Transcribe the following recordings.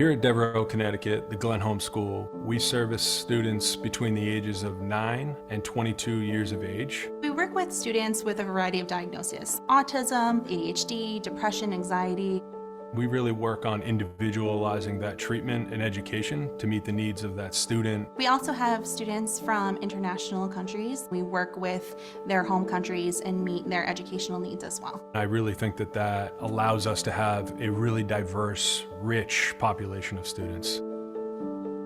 Here at Devereaux, Connecticut, the Glen Home School, we service students between the ages of 9 and 22 years of age. We work with students with a variety of diagnoses: autism, ADHD, depression, anxiety. We really work on individualizing that treatment and education to meet the needs of that student. We also have students from international countries. We work with their home countries and meet their educational needs as well. I really think that that allows us to have a really diverse, rich population of students.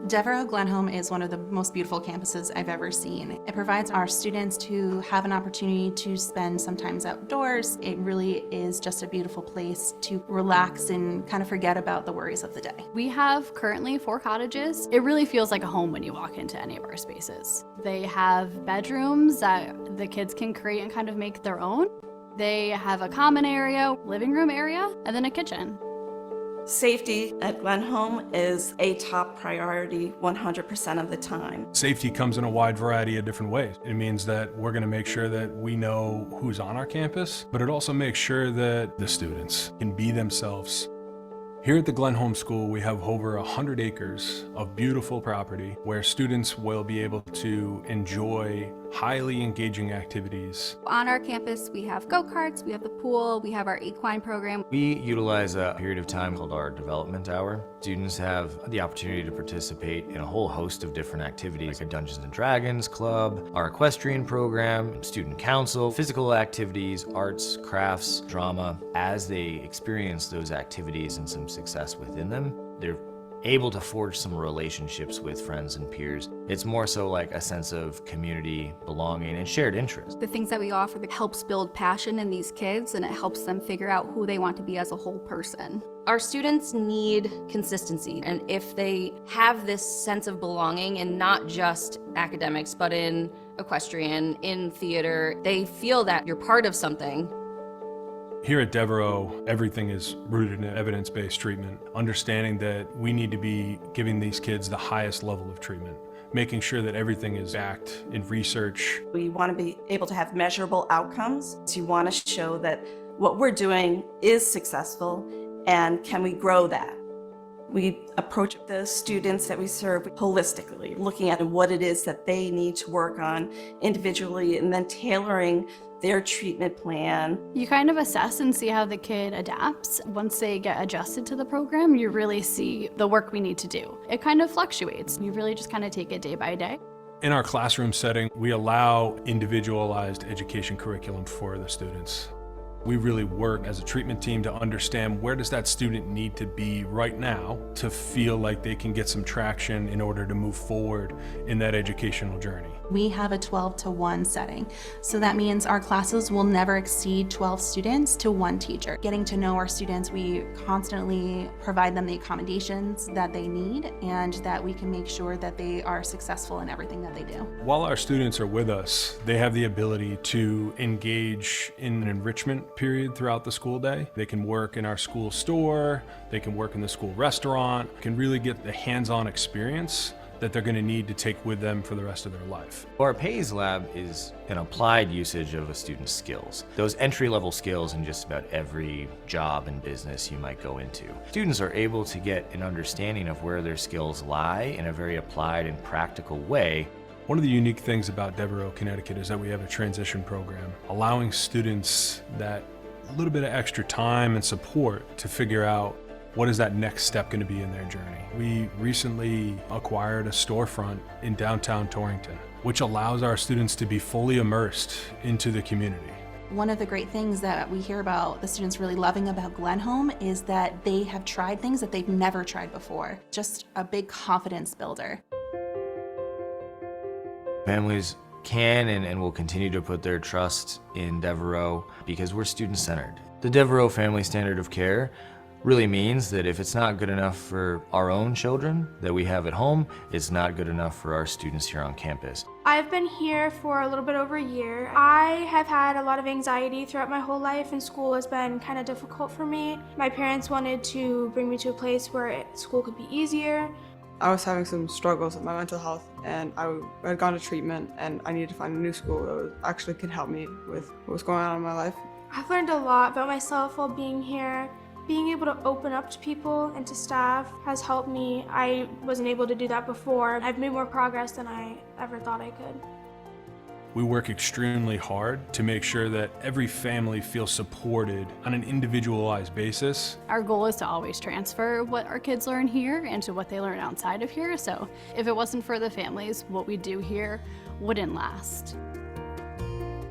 Devereaux Glen Home is one of the most beautiful campuses I've ever seen. It provides our students to have an opportunity to spend some time outdoors. It really is just a beautiful place to relax and kind of forget about the worries of the day. We have currently 4 cottages. It really feels like a home when you walk into any of our spaces. They have bedrooms that the kids can create and kind of make their own. They have a common area, living room area, and then a kitchen. Safety at Glen Home is a top priority 100% of the time. Safety comes in a wide variety of different ways. It means that we're going to make sure that we know who's on our campus, but it also makes sure that the students can be themselves. Here at the Glen Home School, we have over 100 acres of beautiful property where students will be able to enjoy highly engaging activities. On our campus, we have go-karts, we have the pool, we have our equine program. We utilize a period of time called our development hour. Students have the opportunity to participate in a whole host of different activities, like a Dungeons and Dragons club, our equestrian program, student council, physical activities, arts, crafts, drama. As they experience those activities and some success within them, they're able to forge some relationships with friends and peers. It's more so like a sense of community, belonging, and shared interest. The things that we offer that helps build passion in these kids, and it helps them figure out who they want to be as a whole person. Our students need consistency, and if they have this sense of belonging in not just academics, but in equestrian, in theater, they feel that you're part of something. Here at Devereaux, everything is rooted in evidence-based treatment, understanding that we need to be giving these kids the highest level of treatment, making sure that everything is backed in research. We want to be able to have measurable outcomes. So you want to show that what we're doing is successful, and can we grow that? We approach the students that we serve holistically, looking at what it is that they need to work on individually, and then tailoring their treatment plan. You kind of assess and see how the kid adapts. Once they get adjusted to the program, you really see the work we need to do. It kind of fluctuates. You really just kind of take it day by day. In our classroom setting, we allow individualized education curriculum for the students. We really work as a treatment team to understand where does that student need to be right now to feel like they can get some traction in order to move forward in that educational journey. We have a 12-to-1 setting, so that means our classes will never exceed 12 students to 1 teacher. Getting to know our students, we constantly provide them the accommodations that they need and that we can make sure that they are successful in everything that they do. While our students are with us, they have the ability to engage in an enrichment period throughout the school day. They can work in our school store, they can work in the school restaurant, can really get the hands-on experience that they're going to need to take with them for the rest of their life. Our PAYS lab is an applied usage of a student's skills. Those entry-level skills in just about every job and business you might go into. Students are able to get an understanding of where their skills lie in a very applied and practical way. One of the unique things about Devereaux, Connecticut is that we have a transition program, allowing students that little bit of extra time and support to figure out what is that next step going to be in their journey. We recently acquired a storefront in downtown Torrington, which allows our students to be fully immersed into the community. One of the great things that we hear about the students really loving about Glen Home is that they have tried things that they've never tried before. Just a big confidence builder. Families can and will continue to put their trust in Devereaux because we're student-centered. The Devereaux Family Standard of Care really means that if it's not good enough for our own children that we have at home, it's not good enough for our students here on campus. I've been here for a little bit over a year. I have had a lot of anxiety throughout my whole life, and school has been kind of difficult for me. My parents wanted to bring me to a place where school could be easier. I was having some struggles with my mental health, and I had gone to treatment, and I needed to find a new school that actually could help me with what was going on in my life. I've learned a lot about myself while being here. Being able to open up to people and to staff has helped me. I wasn't able to do that before. I've made more progress than I ever thought I could. We work extremely hard to make sure that every family feels supported on an individualized basis. Our goal is to always transfer what our kids learn here into what they learn outside of here. So if it wasn't for the families, what we do here wouldn't last.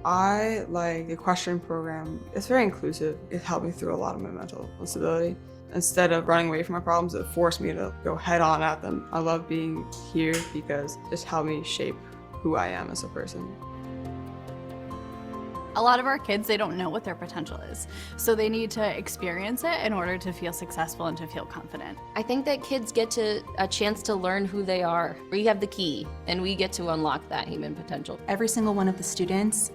I like the equestrian program. It's very inclusive. It helped me through a lot of my mental instability. Instead of running away from my problems, it forced me to go head on at them. I love being here because it's helped me shape who I am as a person. A lot of our kids, they don't know what their potential is. So they need to experience it in order to feel successful and to feel confident. I think that kids get a chance to learn who they are. We have the key, and we get to unlock that human potential. Every single one of the students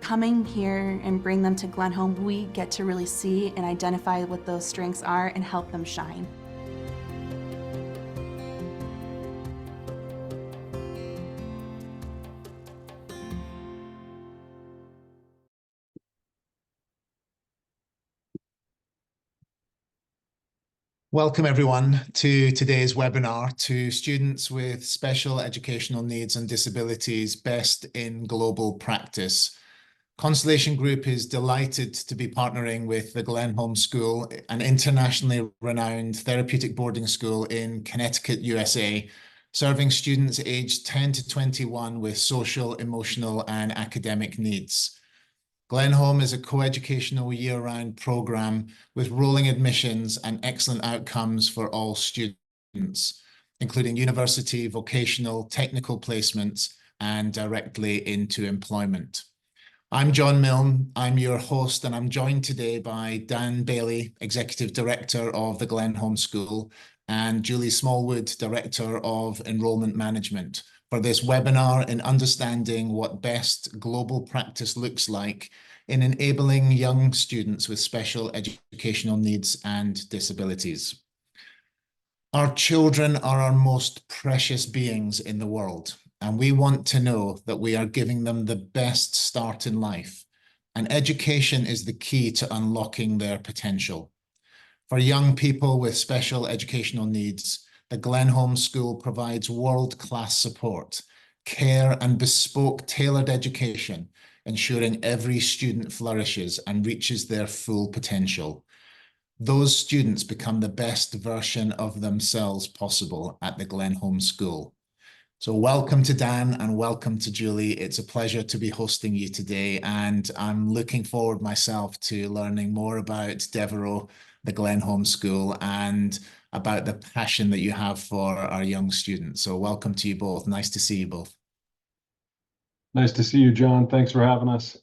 coming here and bring them to Glen Home, we get to really see and identify what those strengths are and help them shine. Welcome everyone to today's webinar to students with special educational needs and disabilities best in global practice. Constellation Group is delighted to be partnering with the Glen Home School, an internationally renowned therapeutic boarding school in Connecticut, USA, serving students aged 10 to 21 with social, emotional, and academic needs. Glen Home is a co-educational year-round program with rolling admissions and excellent outcomes for all students, including university, vocational, technical placements, and directly into employment. I'm John Milne, I'm your host, and I'm joined today by Dan Bailey, Executive Director of the Glen Home School, and Julie Smallwood, Director of Enrollment Management, for this webinar in understanding what best global practice looks like in enabling young students with special educational needs and disabilities. Our children are our most precious beings in the world, and we want to know that we are giving them the best start in life, and education is the key to unlocking their potential. For young people with special educational needs, the Glen Home School provides world-class support, care, and bespoke tailored education, ensuring every student flourishes and reaches their full potential. Those students become the best version of themselves possible at the Glen Home School. So welcome to Dan and welcome to Julie. It's a pleasure to be hosting you today, and I'm looking forward myself to learning more about Devereux, the Glen Home School, and about the passion that you have for our young students. So welcome to you both. Nice to see you both. Nice to see you, John. Thanks for having us.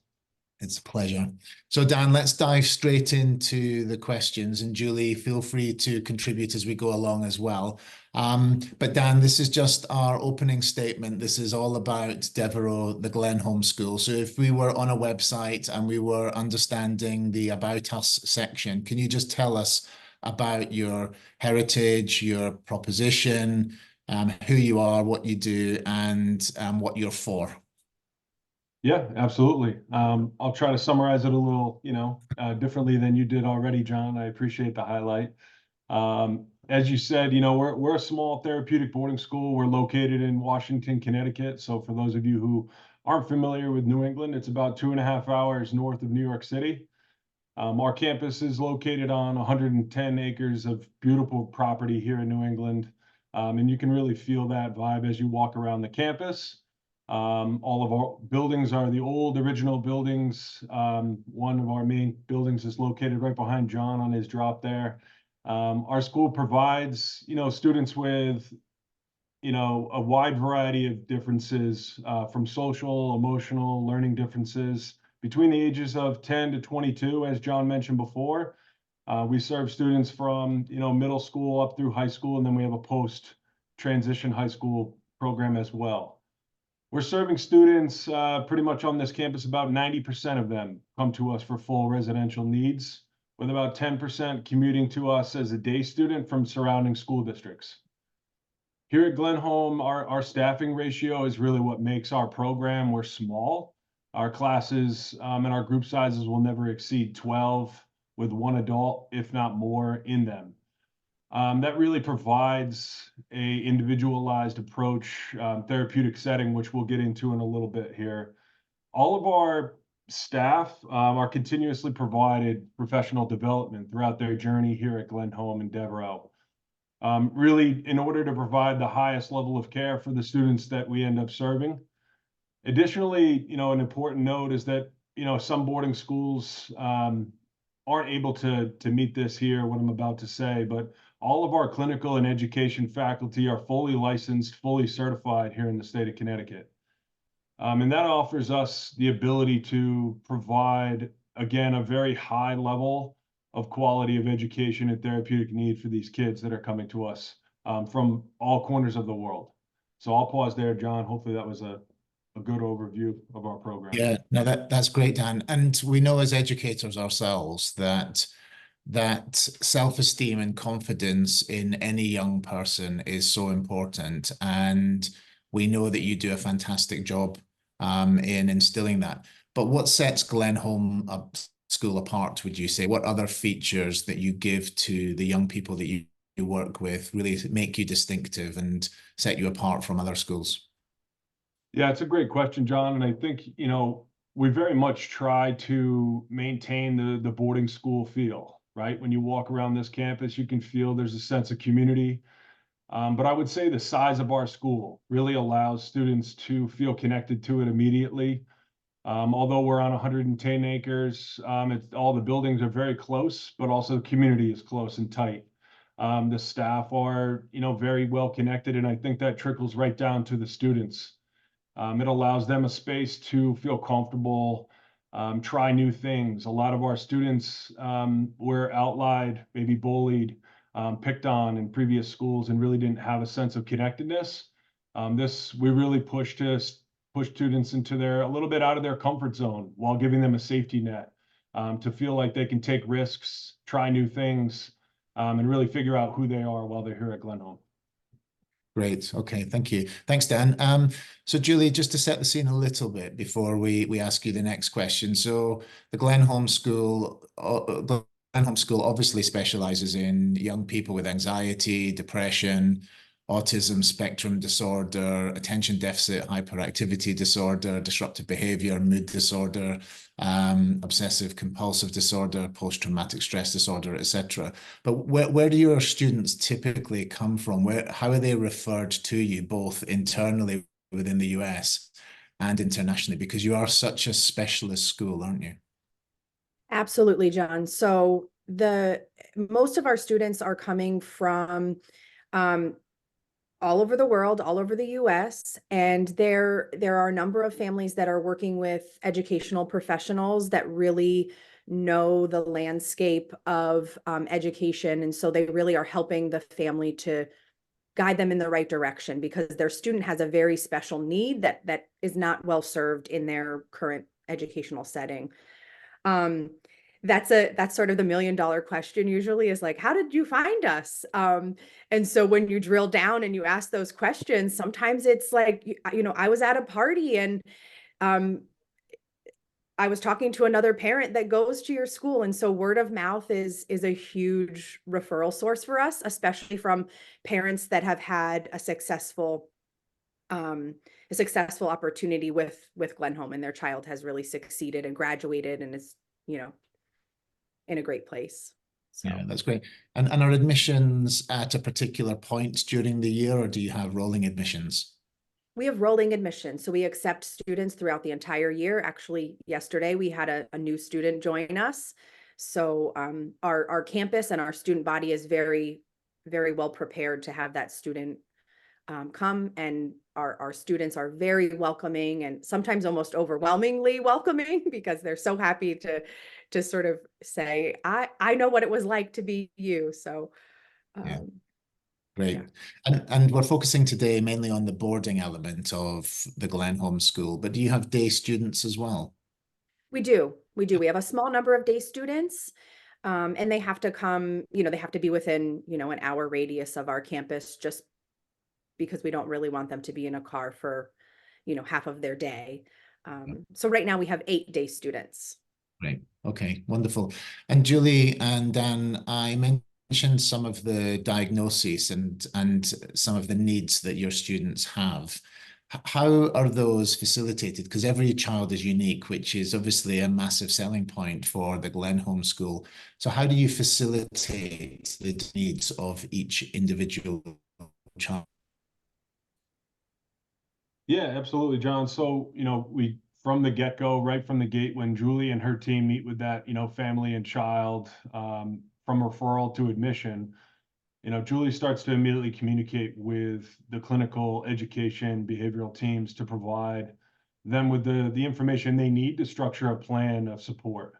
It's a pleasure. So Dan, let's dive straight into the questions, and Julie, feel free to contribute as we go along as well. But Dan, this is just our opening statement. This is all about Devereux, the Glen Home School. So if we were on a website and we were understanding the About Us section, can you just tell us about your heritage, your proposition, who you are, what you do, and what you're for? Yeah, absolutely. I'll try to summarize it a little, differently than you did already, John. I appreciate the highlight. As you said, we're a small therapeutic boarding school. We're located in Washington, Connecticut. So for those of you who aren't familiar with New England, it's about 2.5 hours north of New York City. Our campus is located on 110 acres of beautiful property here in New England. And you can really feel that vibe as you walk around the campus. All of our buildings are the old original buildings. One of our main buildings is located right behind John on his drop there. Our school provides, students with, a wide variety of differences, from social, emotional, learning differences between the ages of 10 to 22, as John mentioned before. We serve students from, middle school up through high school, and then we have a post-transition high school program as well. We're serving students pretty much on this campus. About 90% of them come to us for full residential needs, with about 10% commuting to us as a day student from surrounding school districts. Here at Glen Home, our staffing ratio is really what makes our program. We're small. Our classes and our group sizes will never exceed 12. with one adult, if not more, in them. That really provides a individualized approach, therapeutic setting, which we'll get into in a little bit here. All of our staff are continuously provided professional development throughout their journey here at Glen Home and Devereux. Really, in order to provide the highest level of care for the students that we end up serving. Additionally, an important note is that, some boarding schools aren't able to meet this here, what I'm about to say, but all of our clinical and education faculty are fully licensed, fully certified here in the state of Connecticut. And that offers us the ability to provide, again, a very high level of quality of education and therapeutic need for these kids that are coming to us from all corners of the world. So I'll pause there, John. Hopefully that was a good overview of our program. Yeah, no, that's great, Dan. And we know as educators ourselves that self-esteem and confidence in any young person is so important. And we know that you do a fantastic job in instilling that. But what sets Glen Home School apart, would you say? What other features that you give to the young people that you work with really make you distinctive and set you apart from other schools? Yeah, it's a great question, John. And I think, we very much try to maintain the boarding school feel, right? When you walk around this campus, you can feel there's a sense of community. But I would say the size of our school really allows students to feel connected to it immediately. Although we're on 110 acres, all the buildings are very close, but also the community is close and tight. The staff are, very well connected, and I think that trickles right down to the students. It allows them a space to feel comfortable, try new things. A lot of our students were outlied, maybe bullied, picked on in previous schools and really didn't have a sense of connectedness. We really push students into a little bit out of their comfort zone while giving them a safety net to feel like they can take risks, try new things, and really figure out who they are while they're here at Glen Home. Great. Okay. Thank you. Thanks, Dan. So Julie, just to set the scene a little bit before we ask you the next question. So the Glen Home School obviously specializes in young people with anxiety, depression, autism spectrum disorder, attention deficit hyperactivity disorder, disruptive behavior, mood disorder, obsessive compulsive disorder, post-traumatic stress disorder, etc. But where do your students typically come from? How are they referred to you, both internally within the US and internationally? Because you are such a specialist school, aren't you? Absolutely, John. So most of our students are coming from all over the world, all over the US, and there are a number of families that are working with educational professionals that really know the landscape of education. And so they really are helping the family to guide them in the right direction because their student has a very special need that is not well served in their current educational setting. That's sort of the $1 million question usually is like, how did you find us? And so when you drill down and you ask those questions, sometimes it's like, I was at a party and I was talking to another parent that goes to your school. And so word of mouth is a huge referral source for us, especially from parents that have had a successful opportunity with Glen Home, and their child has really succeeded and graduated and is, in a great place. So. Yeah, that's great. And are admissions at a particular point during the year, or do you have rolling admissions? We have rolling admissions. So we accept students throughout the entire year. Actually, yesterday we had a new student join us. So our campus and our student body is very, very well prepared to have that student come, and our students are very welcoming and sometimes almost overwhelmingly welcoming because they're so happy to sort of say, I know what it was like to be you. So yeah. Great. Yeah. And we're focusing today mainly on the boarding element of the Glen Home School, but do you have day students as well? We do. We have a small number of day students, and they have to come, they have to be within, an hour radius of our campus, just because we don't really want them to be in a car for, half of their day. So right now we have 8 day students. Great. Okay, wonderful. And Julie and Dan, I mentioned some of the diagnoses and some of the needs that your students have. How are those facilitated? Because every child is unique, which is obviously a massive selling point for the Glen Homeschool. So how do you facilitate the needs of each individual child? Yeah, absolutely, John. So, we from the get-go, right from the gate, when Julie and her team meet with that, family and child, from referral to admission, Julie starts to immediately communicate with the clinical education behavioral teams to provide them with the information they need to structure a plan of support.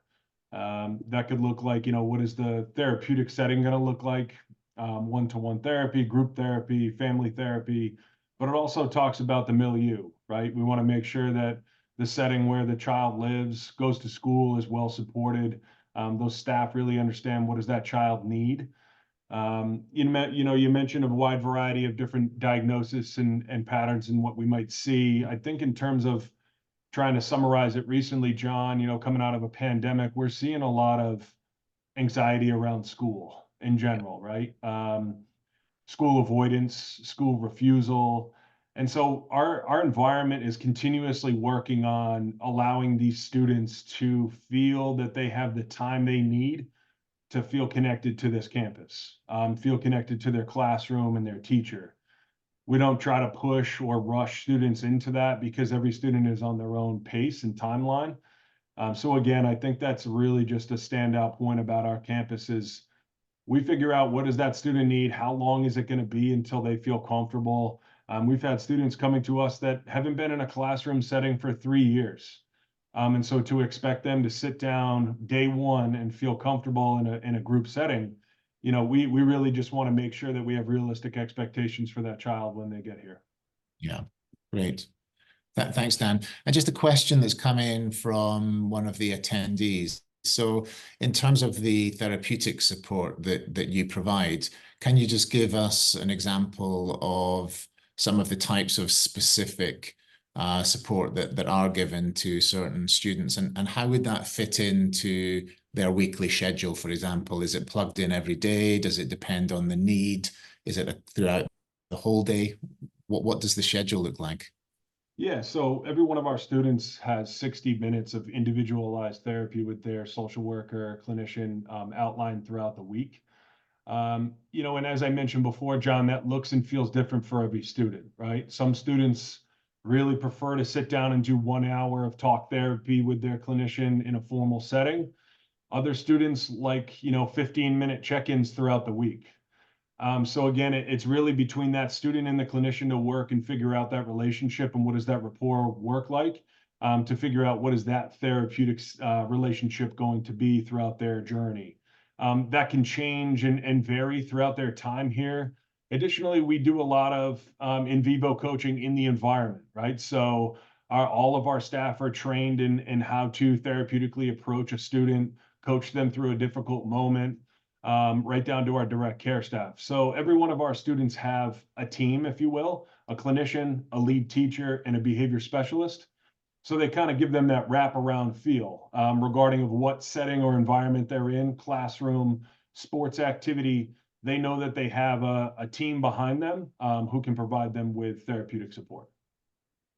That could look like, what is the therapeutic setting going to look like? One-to-one therapy, group therapy, family therapy, but it also talks about the milieu, right? We want to make sure that the setting where the child lives, goes to school, is well supported. Those staff really understand what does that child need. You mentioned a wide variety of different diagnoses and patterns and what we might see. I think in terms of trying to summarize it recently, John, coming out of a pandemic, we're seeing a lot of anxiety around school in general, right? School avoidance, school refusal. And so our environment is continuously working on allowing these students to feel that they have the time they need to feel connected to this campus, feel connected to their classroom and their teacher. We don't try to push or rush students into that because every student is on their own pace and timeline. So again, I think that's really just a standout point about our campus is we figure out what does that student need, how long is it going to be until they feel comfortable. We've had students coming to us that haven't been in a classroom setting for 3 years. And so to expect them to sit down day one and feel comfortable in a group setting, we really just want to make sure that we have realistic expectations for that child when they get here. Yeah, great. Thanks, Dan. And just a question that's come in from one of the attendees. So in terms of the therapeutic support that you provide, can you just give us an example of some of the types of specific support that are given to certain students, and how would that fit into their weekly schedule, for example? Is it plugged in every day? Does it depend on the need? Is it throughout the whole day? What does the schedule look like? Yeah, so every one of our students has 60 minutes of individualized therapy with their social worker, clinician, outlined throughout the week. And as I mentioned before, John, that looks and feels different for every student, right? Some students really prefer to sit down and do 1 hour of talk therapy with their clinician in a formal setting. Other students like, 15-minute check-ins throughout the week. So again, it's really between that student and the clinician to work and figure out that relationship and what does that rapport work like, to figure out what is that therapeutic relationship going to be throughout their journey. That can change and vary throughout their time here. Additionally, we do a lot of in vivo coaching in the environment, right? So all of our staff are trained in how to therapeutically approach a student, coach them through a difficult moment, right down to our direct care staff. So every one of our students have a team, if you will, a clinician, a lead teacher, and a behavior specialist. So they kind of give them that wraparound feel regarding of what setting or environment they're in, classroom, sports activity. They know that they have a team behind them who can provide them with therapeutic support.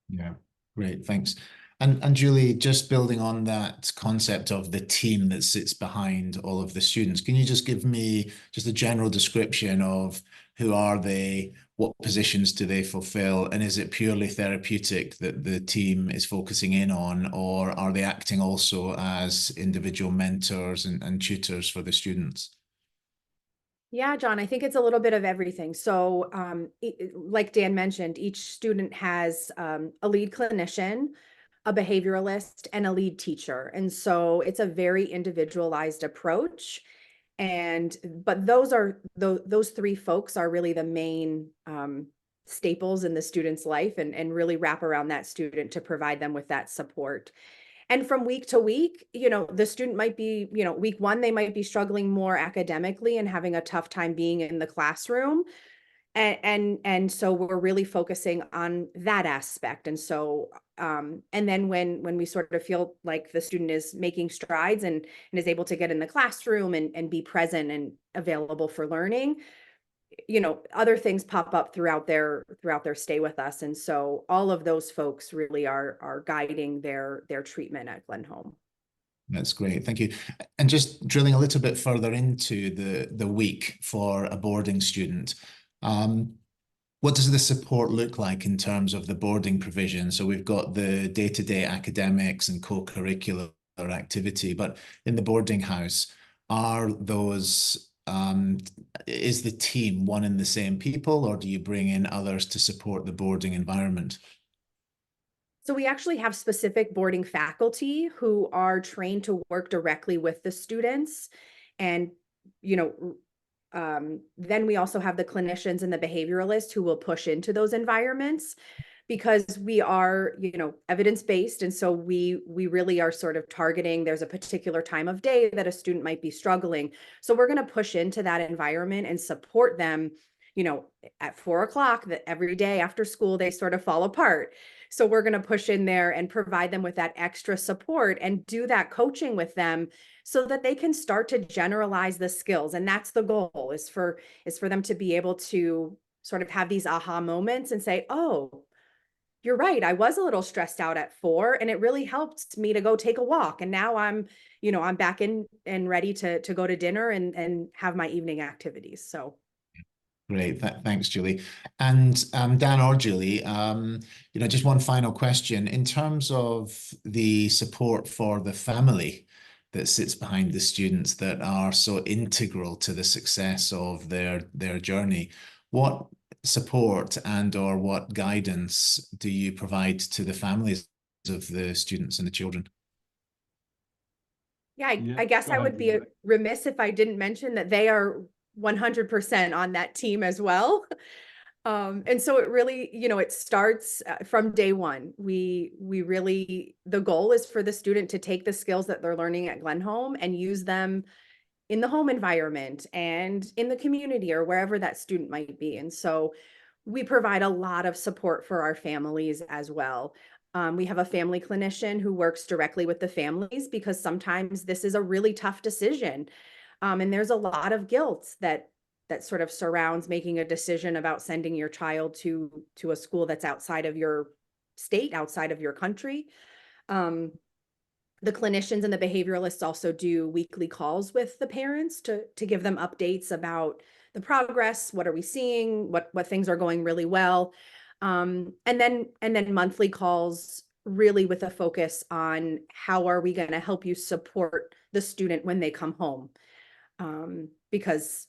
Yeah, great, thanks. And Julie, just building on that concept of the team that sits behind all of the students, can you just give me just a general description of who are they, what positions do they fulfill, and is it purely therapeutic that the team is focusing in on, or are they acting also as individual mentors and tutors for the students? Yeah, John, I think it's a little bit of everything. So like Dan mentioned, each student has a lead clinician, a behavioralist, and a lead teacher. And so it's a very individualized approach. But those three folks are really the main staples in the student's life and really wrap around that student to provide them with that support. And from week to week, the student might be, week one, they might be struggling more academically and having a tough time being in the classroom. And so we're really focusing on that aspect. And so And then when we sort of feel like the student is making strides and is able to get in the classroom and be present and available for learning, other things pop up throughout their stay with us. And so all of those folks really are guiding their treatment at Glen Home. That's great. Thank you. And just drilling a little bit further into the week for a boarding student, what does the support look like in terms of the boarding provision? So we've got the day-to-day academics and co-curricular activity, but in the boarding house, are those is the team one and the same people, or do you bring in others to support the boarding environment? So we actually have specific boarding faculty who are trained to work directly with the students. And, then we also have the clinicians and the behavioralists who will push into those environments, because we are, evidence-based. And so we really are sort of targeting, there's a particular time of day that a student might be struggling. So we're going to push into that environment and support them, at 4 o'clock, that every day after school, they sort of fall apart. So we're going to push in there and provide them with that extra support and do that coaching with them so that they can start to generalize the skills. And that's the goal, is for them to be able to sort of have these aha moments and say, oh, you're right, I was a little stressed out at 4 and it really helped me to go take a walk. And now I'm back in and ready to go to dinner and have my evening activities. So. Great, thanks, Julie. And Dan or Julie, just one final question. In terms of the support for the family that sits behind the students that are so integral to the success of their journey, what support and or what guidance do you provide to the families of the students and the children? Yeah, I guess I would be remiss if I didn't mention that they are 100% on that team as well. And so it really, it starts from day one. We really, the goal is for the student to take the skills that they're learning at Glen Home and use them in the home environment and in the community or wherever that student might be. And so we provide a lot of support for our families as well. We have a family clinician who works directly with the families, because sometimes this is a really tough decision. And there's a lot of guilt that sort of surrounds making a decision about sending your child to a school that's outside of your state, outside of your country. The clinicians and the behavioralists also do weekly calls with the parents to give them updates about the progress. What are we seeing? What things are going really well? And then monthly calls, really with a focus on how are we going to help you support the student when they come home. Because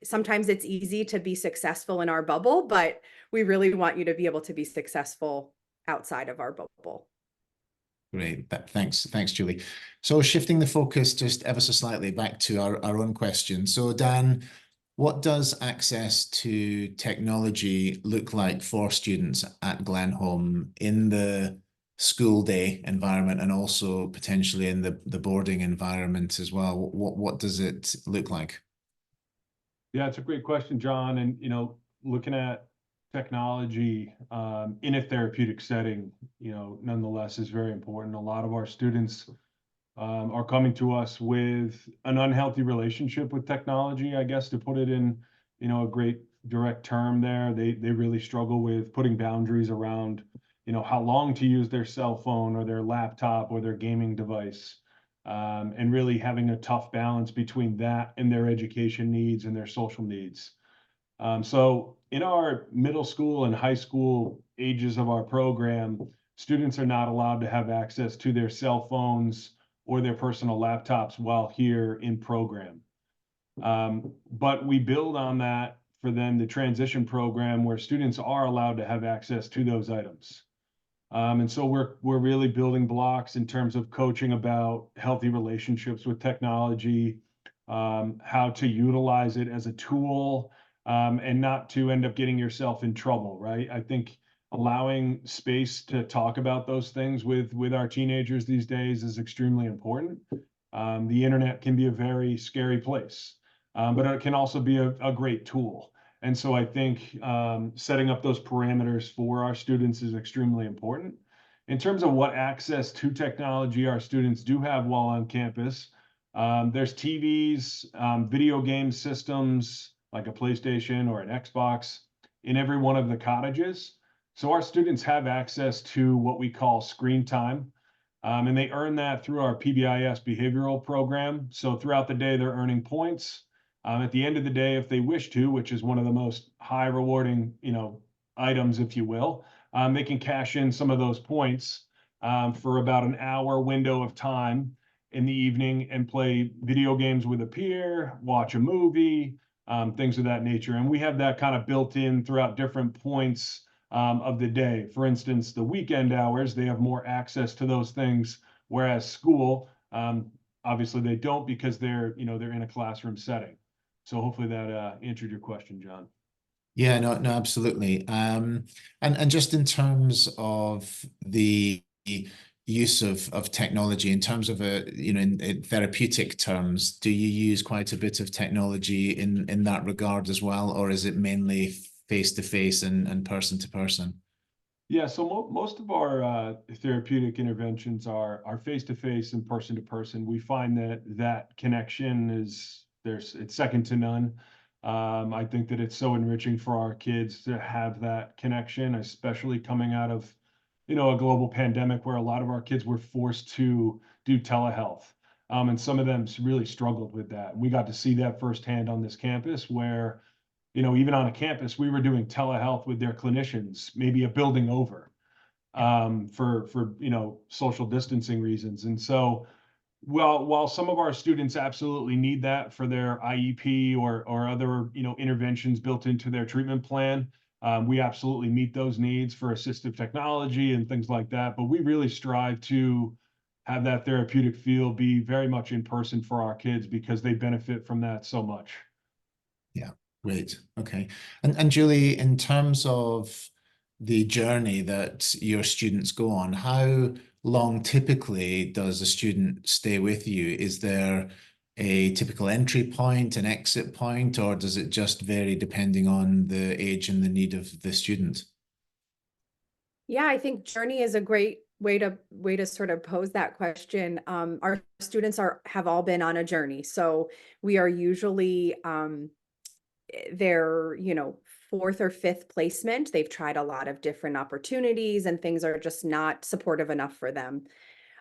sometimes it's easy to be successful in our bubble, but we really want you to be able to be successful outside of our bubble. Great, thanks, Julie. So shifting the focus just ever so slightly back to our own question. So Dan, what does access to technology look like for students at Glen Home in the school day environment and also potentially in the boarding environment as well? What does it look like? Yeah, it's a great question, John. And, looking at technology in a therapeutic setting, nonetheless is very important. A lot of our students are coming to us with an unhealthy relationship with technology, I guess, to put it in, a great direct term there. They really struggle with putting boundaries around how long to use their cell phone or their laptop or their gaming device, and really having a tough balance between that and their education needs and their social needs. So in our middle school and high school ages of our program, students are not allowed to have access to their cell phones or their personal laptops while here in program. But we build on that for then the transition program where students are allowed to have access to those items. And so we're really building blocks in terms of coaching about healthy relationships with technology, how to utilize it as a tool, and not to end up getting yourself in trouble, right? I think allowing space to talk about those things with our teenagers these days is extremely important. The internet can be a very scary place, but it can also be a great tool. And so I think setting up those parameters for our students is extremely important. In terms of what access to technology our students do have while on campus, there's TVs, video game systems like a PlayStation or an Xbox in every one of the cottages. So our students have access to what we call screen time, and they earn that through our PBIS behavioral program. So throughout the day, they're earning points. At the end of the day, if they wish to, which is one of the most high rewarding, items, if you will, they can cash in some of those points for about an hour window of time in the evening and play video games with a peer, watch a movie, things of that nature. And we have that kind of built in throughout different points of the day. For instance, the weekend hours, they have more access to those things, whereas school, obviously they don't because they're in a classroom setting. So hopefully that answered your question, John. Yeah, no, absolutely. And just in terms of the use of technology, in terms of in therapeutic terms, do you use quite a bit of technology in that regard as well, or is it mainly face-to-face and person-to-person? Yeah, so most of our therapeutic interventions are face-to-face and person-to-person. We find that connection it's second to none. I think that it's so enriching for our kids to have that connection, especially coming out of, a global pandemic where a lot of our kids were forced to do telehealth. And some of them really struggled with that. We got to see that firsthand on this campus where, even on a campus, we were doing telehealth with their clinicians, maybe a building over, for social distancing reasons. And so, while some of our students absolutely need that for their IEP or other interventions built into their treatment plan, we absolutely meet those needs for assistive technology and things like that. But we really strive to have that therapeutic feel be very much in person for our kids because they benefit from that so much. Yeah, great. Okay. And Julie, in terms of the journey that your students go on, how long typically does a student stay with you? Is there a typical entry point, an exit point, or does it just vary depending on the age and the need of the student? Yeah, I think journey is a great way to sort of pose that question. Our students have all been on a journey, so we are usually their fourth or fifth placement. They've tried a lot of different opportunities, and things are just not supportive enough for them.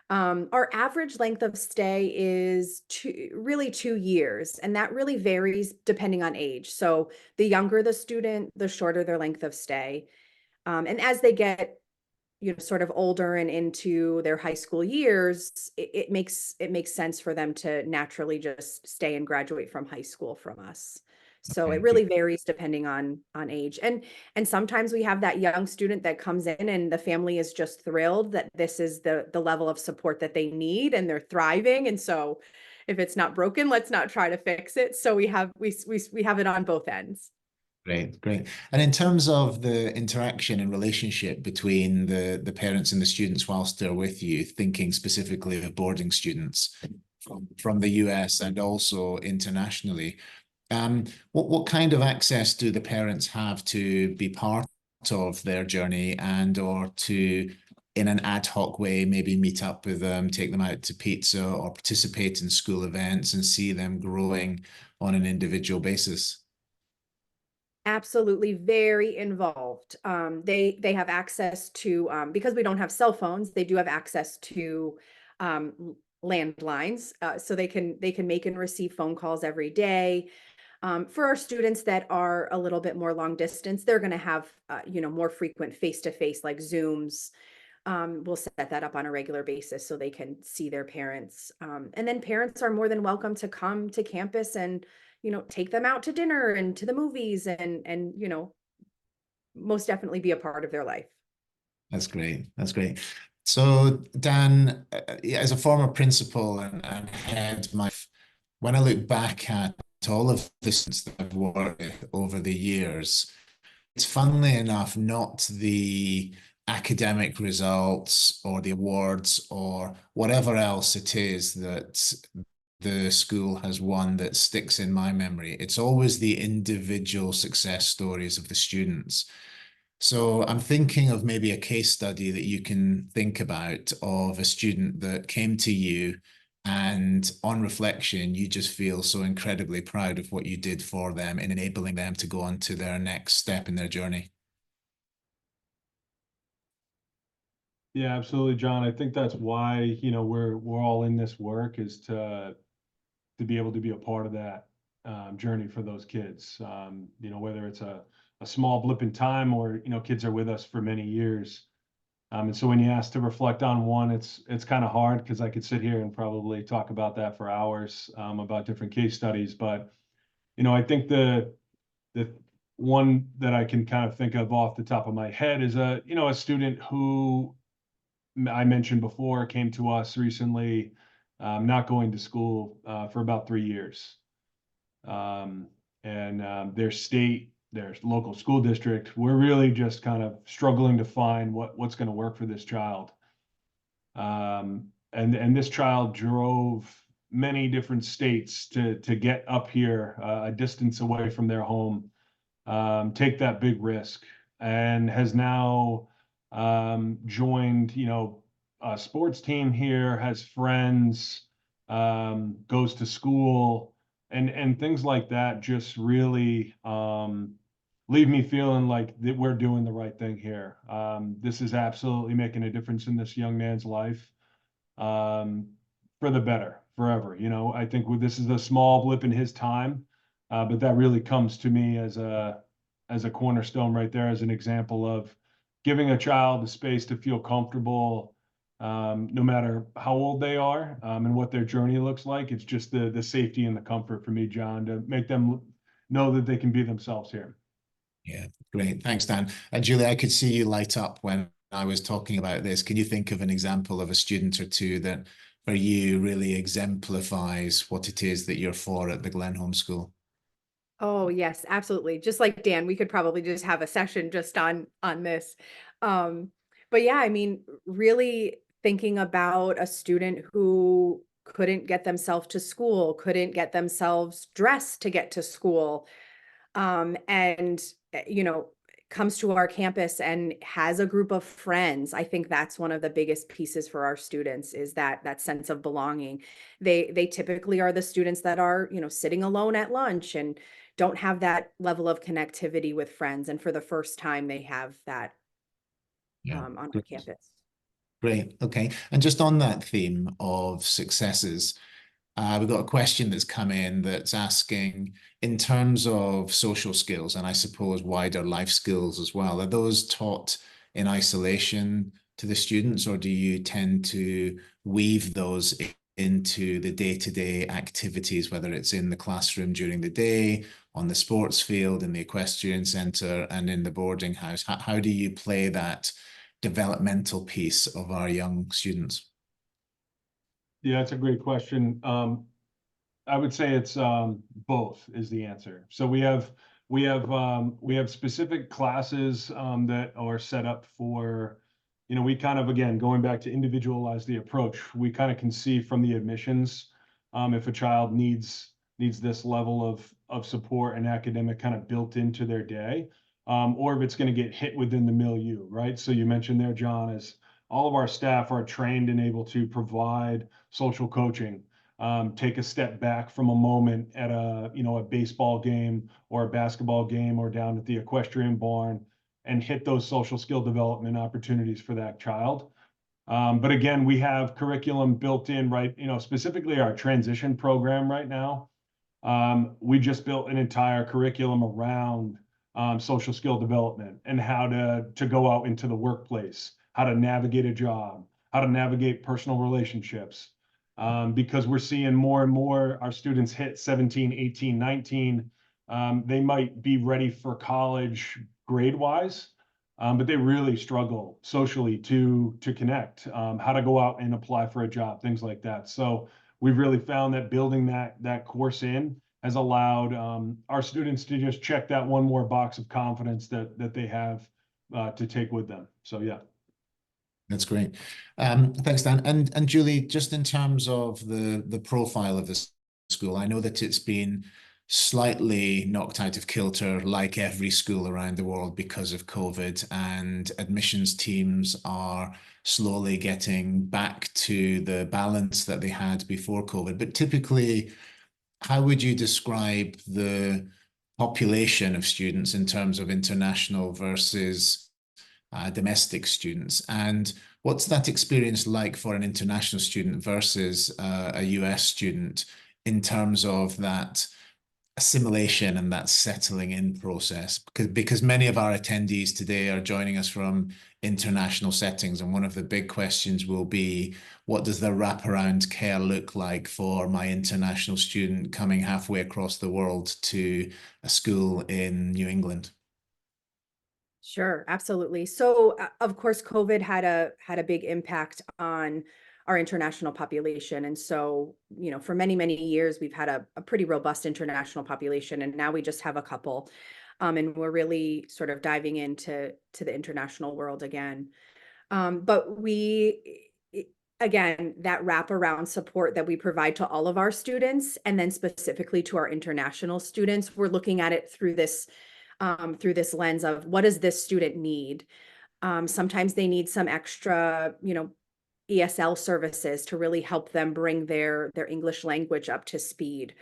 Our average length of stay is 2 years, and that really varies depending on age. So the younger the student, the shorter their length of stay. And as they get, sort of older and into their high school years, it makes sense for them to naturally just stay and graduate from high school from us. So Okay, it really varies depending on age. And sometimes we have that young student that comes in and the family is just thrilled that this is the level of support that they need and they're thriving. And so if it's not broken, let's not try to fix it. So we have it on both ends. great, great. And in terms of the interaction and relationship between the parents and the students whilst they're with you, thinking specifically of boarding students from the US and also internationally, what kind of access do the parents have to be part of their journey and or to, in an ad hoc way, maybe meet up with them, take them out to pizza or participate in school events and see them growing on an individual basis? Absolutely, very involved. They have access to, because we don't have cell phones, they do have access to landlines, so they can make and receive phone calls every day. For our students that are a little bit more long distance, they're going to have more frequent face-to-face like Zooms. We'll set that up on a regular basis so they can see their parents. And then parents are more than welcome to come to campus and take them out to dinner and to the movies and most definitely be a part of their life. That's great. That's great. So Dan, as a former principal and head, when I look back at all of the students that I've worked with over the years, it's funnily enough not the academic results or the awards or whatever else it is that the school has won that sticks in my memory. It's always the individual success stories of the students. So I'm thinking of maybe a case study that you can think about of a student that came to you and on reflection, you just feel so incredibly proud of what you did for them in enabling them to go on to their next step in their journey. Yeah, absolutely, John. I think that's why, we're all in this work, is to be able to be a part of that journey for those kids. Whether it's a small blip in time or, kids are with us for many years. And so when you ask to reflect on one, it's kind of hard because I could sit here and probably talk about that for hours, about different case studies. But, I think the one that I can kind of think of off the top of my head is a student who I mentioned before came to us recently, not going to school for about 3 years. Their local school district, we're really just kind of struggling to find what's going to work for this child. And this child drove many different states to get up here, a distance away from their home, take that big risk, and has now joined, a sports team here, has friends, goes to school, and things like that just really leave me feeling like that we're doing the right thing here. This is absolutely making a difference in this young man's life, for the better, forever. I think this is a small blip in his time, but that really comes to me as a cornerstone right there, as an example of giving a child the space to feel comfortable, no matter how old they are, and what their journey looks like. It's just the safety and the comfort for me, John, to make them know that they can be themselves here. Yeah, great. Thanks, Dan. And Julie, I could see you light up when I was talking about this. Can you think of an example of a student or two that for you really exemplifies what it is that you're for at the Glen Homeschool? Oh, yes, absolutely. Just like Dan, we could probably just have a session just on this. But yeah, I mean, really thinking about a student who couldn't get themselves to school, couldn't get themselves dressed to get to school, and comes to our campus and has a group of friends. I think that's one of the biggest pieces for our students, is that sense of belonging. They typically are the students that are, sitting alone at lunch and don't have that level of connectivity with friends. And for the first time, they have that on our campus. Great. Okay. And just on that theme of successes, we've got a question that's come in that's asking, in terms of social skills, and I suppose wider life skills as well, are those taught in isolation to the students, or do you tend to weave those into the day-to-day activities, whether it's in the classroom during the day, on the sports field, in the equestrian center, and in the boarding house? How do you play that developmental piece of our young students? Yeah, that's a great question. I would say it's both is the answer. So we have specific classes that are set up for, we kind of, again, going back to individualize the approach, we kind of can see from the admissions if a child needs this level of support and academic kind of built into their day, or if it's going to get hit within the milieu, right? So you mentioned there, John, is all of our staff are trained and able to provide social coaching, take a step back from a moment at a baseball game or a basketball game or down at the equestrian barn and hit those social skill development opportunities for that child. But again, we have curriculum built in, right? Specifically our transition program right now. We just built an entire curriculum around social skill development and how to go out into the workplace, how to navigate a job, how to navigate personal relationships. Because we're seeing more and more our students hit 17, 18, 19. They might be ready for college grade-wise, but they really struggle socially to connect, how to go out and apply for a job, things like that. So we've really found that building that course in has allowed our students to just check that one more box of confidence that they have to take with them. So yeah. That's great. Thanks, Dan. And Julie, just in terms of the profile of this school, I know that it's been slightly knocked out of kilter, like every school around the world, because of COVID, and admissions teams are slowly getting back to the balance that they had before COVID. But typically, how would you describe the population of students in terms of international versus domestic students? And what's that experience like for an international student versus a US student in terms of that assimilation and that settling in process? Because many of our attendees today are joining us from international settings, and one of the big questions will be, what does the wraparound care look like for my international student coming halfway across the world to a school in New England? Sure, absolutely. So, of course, COVID had a big impact on our international population. And so, for many, many years, we've had a pretty robust international population, and now we just have a couple. And we're really sort of diving into the international world again. But again, that wraparound support that we provide to all of our students, and then specifically to our international students, we're looking at it through this lens of, what does this student need? Sometimes they need some extra, ESL services to really help them bring their English language up to speed.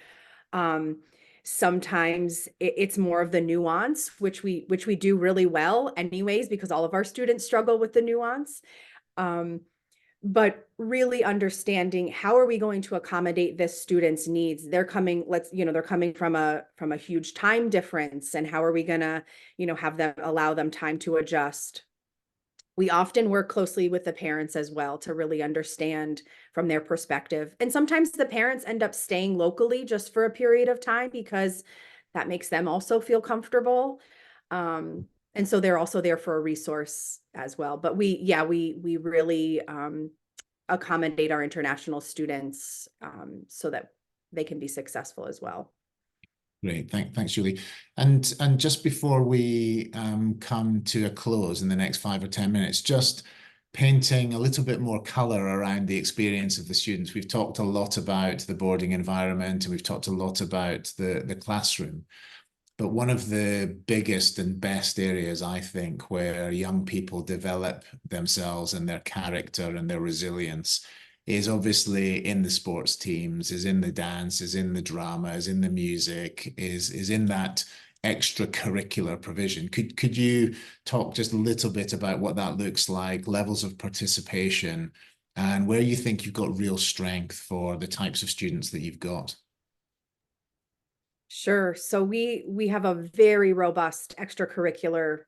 Sometimes it's more of the nuance, which we do really well anyways, because all of our students struggle with the nuance. But really understanding, how are we going to accommodate this student's needs? They're coming, they're coming from a huge time difference, and how are we gonna, allow them time to adjust? We often work closely with the parents as well to really understand from their perspective. And sometimes the parents end up staying locally just for a period of time, because that makes them also feel comfortable. And so they're also there for a resource as well. But we really accommodate our international students so that they can be successful as well. Great, thanks, Julie. And just before we come to a close in the next 5 or 10 minutes, just painting a little bit more color around the experience of the students. We've talked a lot about the boarding environment, and we've talked a lot about the classroom. But one of the biggest and best areas, I think, where young people develop themselves and their character and their resilience is obviously in the sports teams, is in the dance, is in the drama, is in the music, is in that extracurricular provision. Could you talk just a little bit about what that looks like, levels of participation, and where you think you've got real strength for the types of students that you've got? Sure. So we have a very robust extracurricular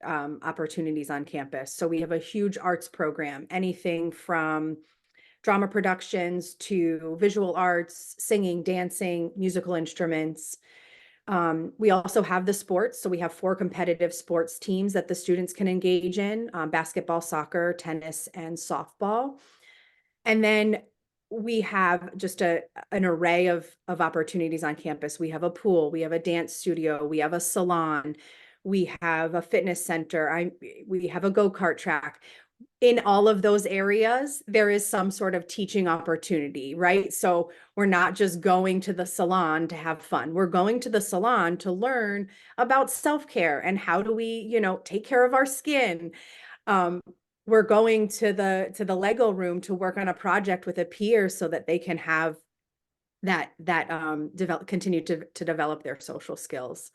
opportunities on campus. So we have a huge arts program, anything from drama productions to visual arts, singing, dancing, musical instruments. We also have the sports. So we have 4 competitive sports teams that the students can engage in: basketball, soccer, tennis, and softball. And then we have just an array of opportunities on campus. We have a pool, we have a dance studio, we have a salon, we have a fitness center, we have a go-kart track. In all of those areas, there is some sort of teaching opportunity, right? So we're not just going to the salon to have fun. We're going to the salon to learn about self-care and how do we, take care of our skin. We're going to the Lego room to work on a project with a peer so that they can have continue to develop their social skills.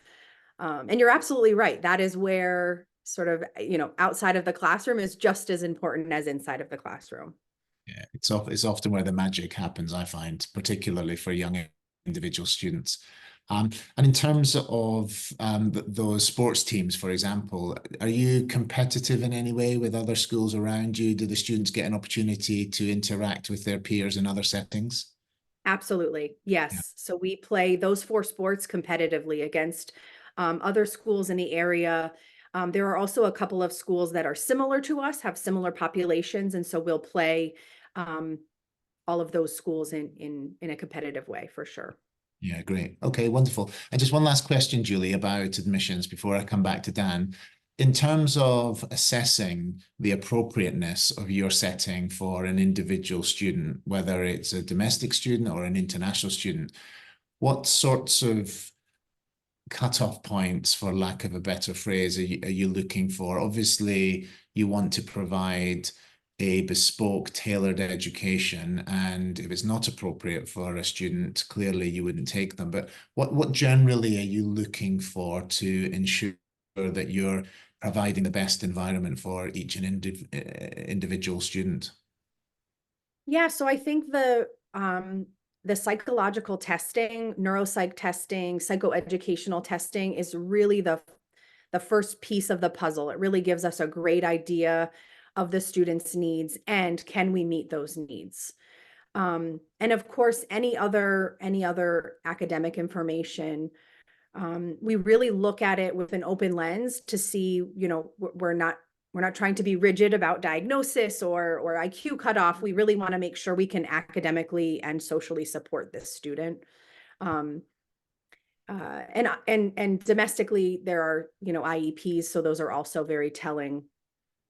And you're absolutely right. That is where sort of, outside of the classroom is just as important as inside of the classroom. Yeah, it's often where the magic happens, I find, particularly for young individual students. And in terms of those sports teams, for example, are you competitive in any way with other schools around you? Do the students get an opportunity to interact with their peers in other settings? Absolutely. Yes. Yeah. So we play those 4 sports competitively against other schools in the area. There are also a couple of schools that are similar to us, have similar populations. And so we'll play all of those schools in a competitive way, for sure. Yeah, great. Okay, wonderful. And just one last question, Julie, about admissions before I come back to Dan. In terms of assessing the appropriateness of your setting for an individual student, whether it's a domestic student or an international student, what sorts of cutoff points, for lack of a better phrase, are you looking for? Obviously, you want to provide a bespoke, tailored education, and if it's not appropriate for a student, clearly you wouldn't take them. But what generally are you looking for to ensure that you're providing the best environment for each individual student? Yeah, so I think the psychological testing, neuropsych testing, psychoeducational testing is really the first piece of the puzzle. It really gives us a great idea of the student's needs and can we meet those needs. And of course, any other academic information, we really look at it with an open lens to see, you know, we're not trying to be rigid about diagnosis or IQ cutoff. We really want to make sure we can academically and socially support this student. And domestically, there are, you know, IEPs, so those are also very telling.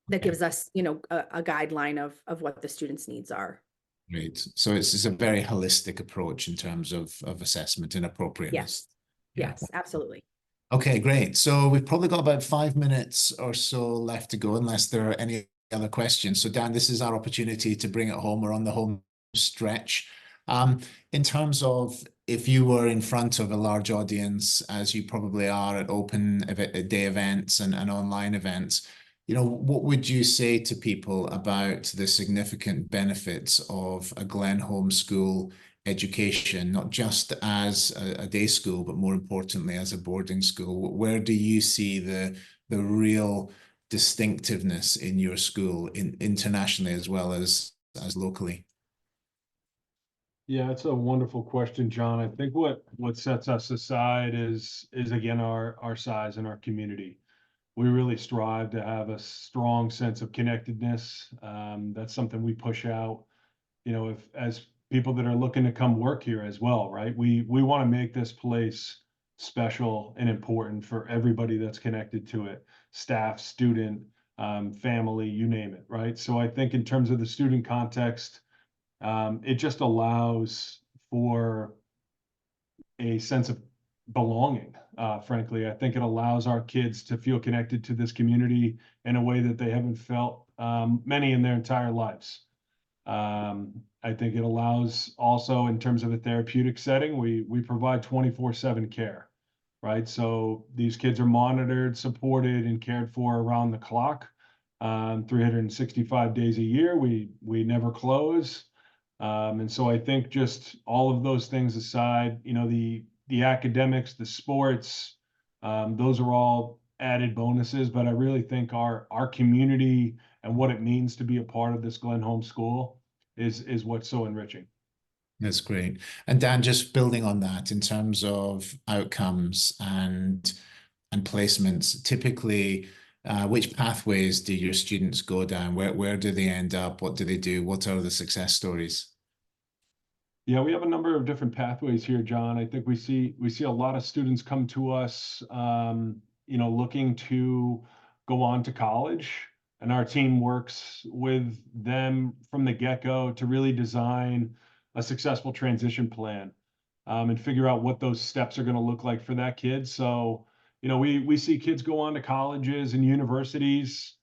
That gives us, you know, a guideline of what the student's needs are. Great. So it's a very holistic approach in terms of assessment and appropriateness. Yes, absolutely. Okay, great. So we've probably got about 5 minutes or so left to go, unless there are any other questions. So Dan, this is our opportunity to bring it home. We're on the home stretch. In terms of, if you were in front of a large audience, as you probably are at open day events and online events, you know, what would you say to people about the significant benefits of a Glen Homeschool education, not just as a day school, but more importantly, as a boarding school? Where do you see the real distinctiveness in your school, internationally as well as locally? Yeah, it's a wonderful question, John. I think what sets us aside is again our size and our community. We really strive to have a strong sense of connectedness. That's something we push out, you know, as people that are looking to come work here as well, right? We want to make this place special and important for everybody that's connected to it, staff, student, family, you name it, right? So I think in terms of the student context, it just allows for a sense of belonging. Frankly, I think it allows our kids to feel connected to this community in a way that they haven't felt, many in their entire lives. I think it allows also, in terms of a therapeutic setting, we provide 24/7 care, right? So these kids are monitored, supported, and cared for around the clock, 365 days a year. We never close. And so I think just all of those things aside, you know, the academics, the sports, those are all added bonuses. But I really think our community and what it means to be a part of this Glen Homeschool is what's so enriching. That's great. And Dan, just building on that, in terms of outcomes and placements, typically, which pathways do your students go down? Where do they end up? What do they do? What are the success stories? Yeah, we have a number of different pathways here, John. I think we see a lot of students come to us, you know, looking to go on to college, and our team works with them from the get-go to really design a successful transition plan, and figure out what those steps are going to look like for that kid. So, you know, we see kids go on to colleges and universities.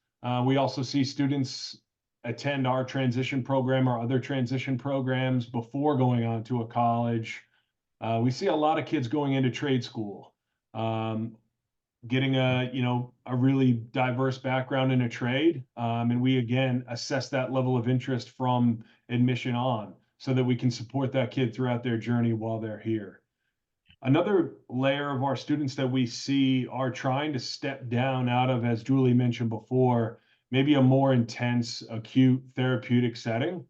We also see students attend our transition program or other transition programs before going on to a college. We see a lot of kids going into trade school, getting a really diverse background in a trade. And we, again, assess that level of interest from admission on so that we can support that kid throughout their journey while they're here. Another layer of our students that we see are trying to step down out of, as Julie mentioned before, maybe a more intense, acute therapeutic setting,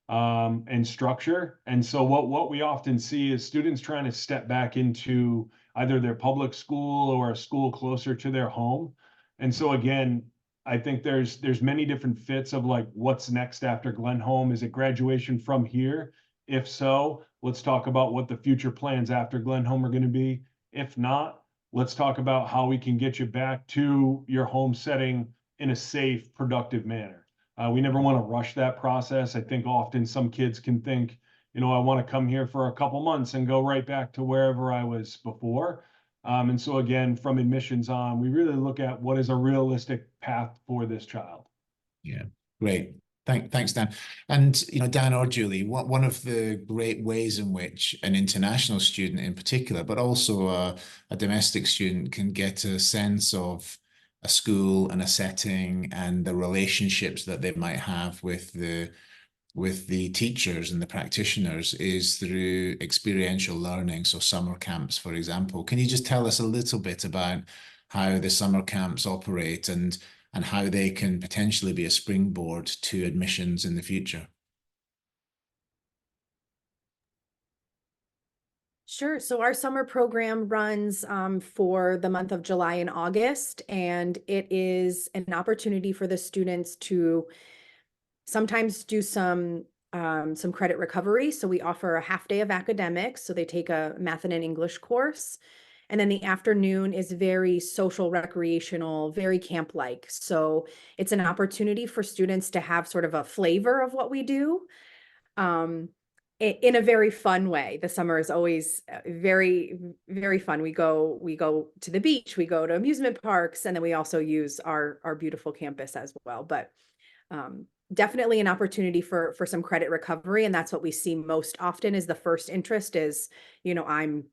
and structure. And so what we often see is students trying to step back into either their public school or a school closer to their home. And so again, I think there's many different fits of like, what's next after Glen Home? Is it graduation from here? If so, let's talk about what the future plans after Glen Home are going to be. If not, let's talk about how we can get you back to your home setting in a safe, productive manner. We never want to rush that process. I think often some kids can think, you know, I want to come here for a couple months and go right back to wherever I was before. And so again, from admissions on, we really look at what is a realistic path for this child. Yeah, great. Thanks, Dan. And, you know, Dan or Julie, one of the great ways in which an international student in particular, but also a domestic student, can get a sense of a school and a setting and the relationships that they might have with the teachers and the practitioners is through experiential learning. So summer camps, for example. Can you just tell us a little bit about how the summer camps operate and how they can potentially be a springboard to admissions in the future? Sure. So our summer program runs for the month of July and August, and it is an opportunity for the students to sometimes do some credit recovery. So we offer a half day of academics. So they take a math and an English course. And then the afternoon is very social, recreational, very camp-like. So it's an opportunity for students to have sort of a flavor of what we do in a very fun way. The summer is always very, very fun. We go to the beach, we go to amusement parks, and then we also use our beautiful campus as well. But definitely an opportunity for some credit recovery. And that's what we see most often is the first interest is, you know, I'm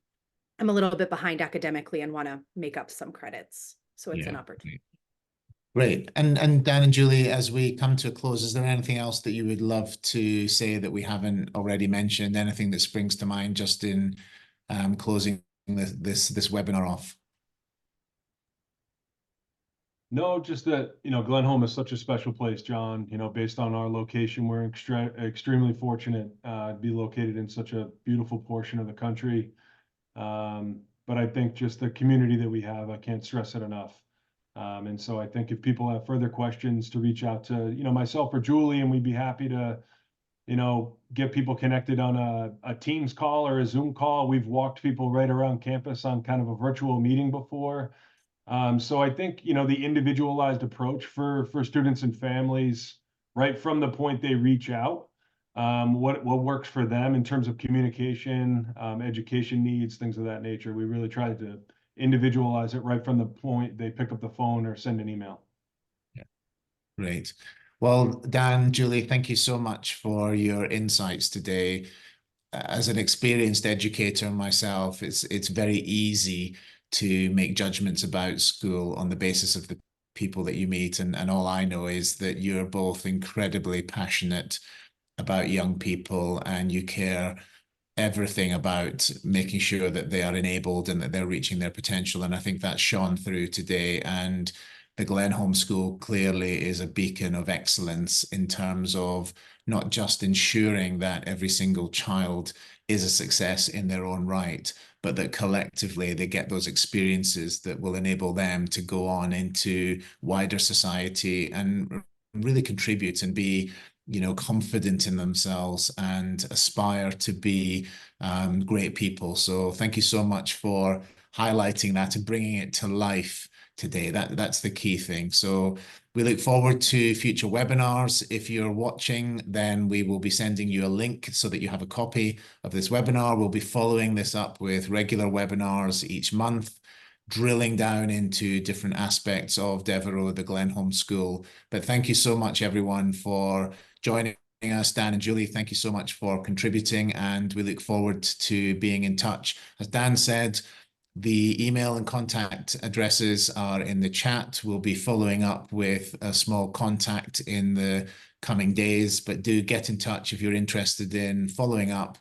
a little bit behind academically and want to make up some credits. So it's an opportunity. Great. And Dan and Julie, as we come to a close, is there anything else that you would love to say that we haven't already mentioned? Anything that springs to mind just in closing this webinar off? No, just that, you know, Glenholm is such a special place, John. You know, based on our location, we're extremely fortunate to be located in such a beautiful portion of the country. But I think just the community that we have, I can't stress it enough. And so I think if people have further questions, to reach out to, you know, myself or Julie, and we'd be happy to, you know, get people connected on a Teams call or a Zoom call. We've walked people right around campus on kind of a virtual meeting before. So I think, you know, the individualized approach for students and families, right from the point they reach out, what works for them in terms of communication, education needs, things of that nature. We really try to individualize it right from the point they pick up the phone or send an email. Yeah, great. Well, Dan, Julie, thank you so much for your insights today. As an experienced educator myself, it's very easy to make judgments about school on the basis of the people that you meet. And all I know is that you're both incredibly passionate about young people and you care everything about making sure that they are enabled and that they're reaching their potential. And I think that's shone through today. And the Glenholm School clearly is a beacon of excellence in terms of not just ensuring that every single child is a success in their own right, but that collectively they get those experiences that will enable them to go on into wider society and really contribute and be, you know, confident in themselves and aspire to be great people. So thank you so much for highlighting that and bringing it to life today. That's the key thing. So we look forward to future webinars. If you're watching, then we will be sending you a link so that you have a copy of this webinar. We'll be following this up with regular webinars each month, drilling down into different aspects of Devereux, the Glenholm School. But thank you so much, everyone, for joining us. Dan and Julie, thank you so much for contributing, and we look forward to being in touch. As Dan said, the email and contact addresses are in the chat. We'll be following up with a small contact in the coming days, but do get in touch if you're interested in following up,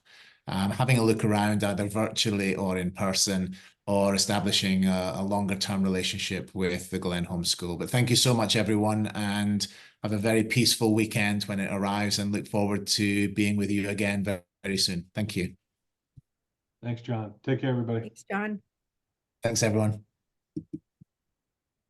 having a look around either virtually or in person, or establishing a longer term relationship with the Glenholm School. But thank you so much, everyone, and have a very peaceful weekend when it arrives, and look forward to being with you again very, very soon. Thank you. Thanks, John. Take care, everybody. Thanks, John. Thanks, everyone.